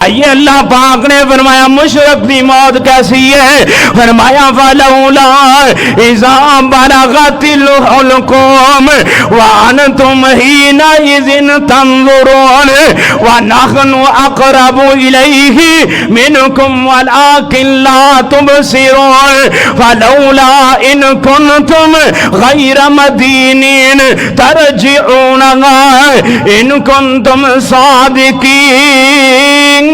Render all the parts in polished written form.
یہ اللہ پاک نے فرمایا مشرک دی موت کیسی ہے؟ فرمایا فلولا اذا بلغت الحلقوم وانتم حينئذ تنظرون ونحن اقرب اليه منكم ولكن لا تبصرون فلولا ان كنتم غير مدينين ترجعونها ان كنتم صادقين۔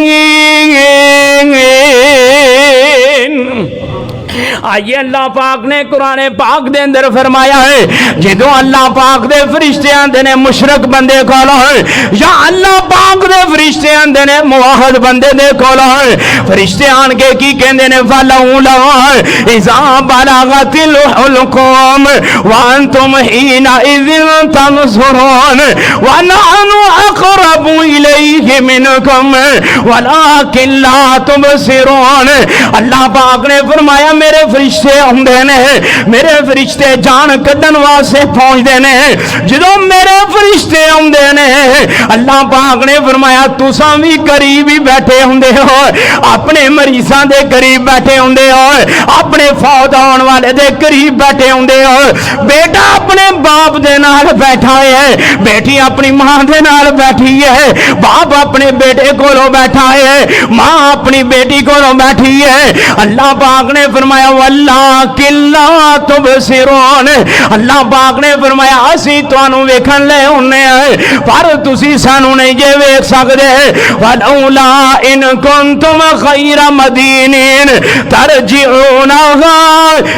آئیے اللہ پاک نے قرآن پاک دے اندر فرمایا ہے جدو اللہ پاک دے فرشتے آندے نے مشرک بندے کھولا ہے یا اللہ پاک دے فرشتے آندے نے موحد بندے دے کھولا ہے، فرشتے آن کے کی کہندے نے فلولا اذا بلغت الحلقوم وانتم حينئذ تنظرون ونحن اقرب الیہ منکم ولکن لا تبصرون۔ اللہ پاک نے فرمایا میرے فرشتے آندے نے، میرے فرشتے جان کڈن واسطے پہنچدے نے، جدوں میرے فرشتے آندے نے اللہ پاک نے فرمایا تساں بھی قریب ہی بیٹھے ہوندے ہو، اپنے مریضاں دے قریب بیٹھے ہوندے ہو، اپنے فوت ہون والے دے قریب بیٹھے ہوندے ہو، بیٹا اپنے باپ دے نال بیٹھا ہے، بیٹی اپنی ماں دے نال بیٹھی ہے، باپ اپنے بیٹے کولوں بیٹھا ہے، ماں اپنی بیٹی کولوں بیٹھی ہے۔ اللہ پاک نے فرمایا وَلَّٰكِن لَّا تُبْصِرُونَ، اللہ پاک نے فرمایا اسی تانوں ویکھن لے ہونے ہیں پر تسی سانوں نہیں جے ویکھ سکدے۔ وَلَوْلَا إِن كُنتُمْ غَيْرَ مَدِينِينَ تَرْجِعُونَهَا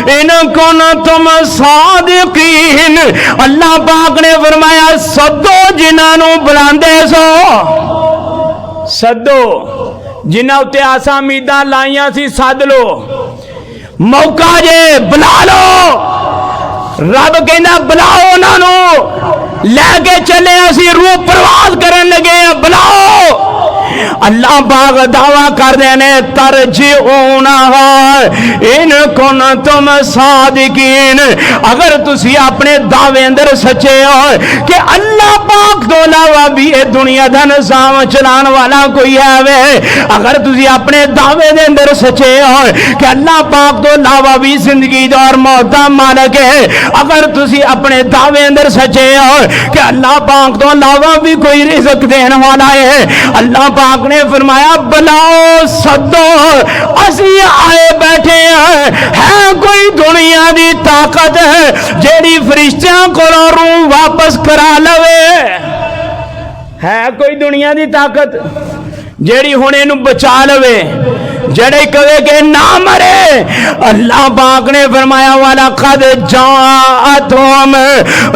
إِن كُنتُمْ صَادِقِينَ۔ اللہ پاک نے فرمایا سدو جنہاں نوں بلاندے سو، سدو جنہاں اُتے آساں امیداں لائیاں سی سد لو، موقع جے بلا لو، رب کہنا بلاؤ انہاں نوں، لے کے چلے اسی روح پرواز کرن لگے بلاؤ۔ اللہ پاک دعویٰ کر دینے ترجعونہا ان کنتم صادقین، اگر تسی اپنے دعوے اندر سچے ہو کہ اللہ پاک تو علاوہ بھی یہ دنیا دا نظام چلان والا کوئی ہے وے، اگر تسی اپنے دعوے دے اندر سچے ہو کہ اللہ پاک تو علاوہ بھی زندگی دا اور موت دا مالک ہے، اگر تسی اپنے دعوے اندر سچے ہو کہ اللہ پاک تو علاوہ بھی کوئی رزق دین والا ہے، اللہ پاک نے فرمایا بلاؤ سدو اسی آئے بیٹھے ہیں۔ ہے کوئی دنیا دی طاقت ہے جیڑی فرشتیاں کو روح واپس کرا لوے؟ ہے کوئی دنیا دی طاقت جیڑی ہونے نو بچا لوے، جڑے کہے کہ نہ مرے؟ اللہ پاک نے فرمایا وَلَقَدْ جَاءَتْهُمْ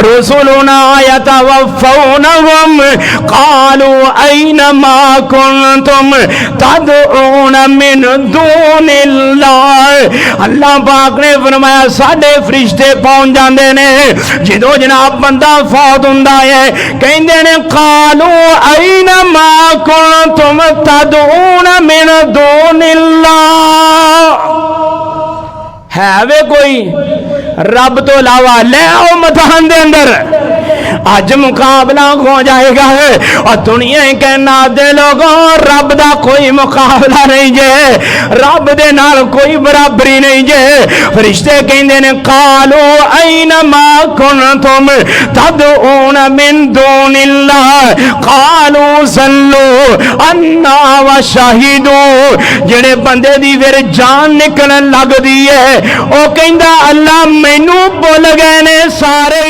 رُسُلُنَا يَتَوَفَّوْنَهُمْ قَالُوا أَيْنَ مَا كُنْتُمْ تَدْعُونَ مِن دُونِ اللَّهِ۔ اللہ پاک نے فرمایا ساڈے فرشتے پہنچ جاندے نے جدوں جناب بندہ فوت ہوندا ہے، کہندے نے قَالُوا أَيْنَ مَا كُنْتُمْ تَدْعُونَ مِن دُونِ اللہ۔ ہے وے کوئی رب تو علاوہ؟ لے آؤ میدان دے اندر، آج مقابلہ ہو جائے گا اور دنیا کہنا دے لوگوں رب دا کوئی مقابلہ نہیں جے، رب دے نال کوئی برابری نہیں جے۔ فرشتے کہندے نے قالوا این ما کنتم تدعون من دون اللہ قالوا صلوا انا وشہدوا۔ جڑے بندے دی پھر جان نکلن لگ دی ہے او کہندا اللہ مینوں بھول گئے نے سارے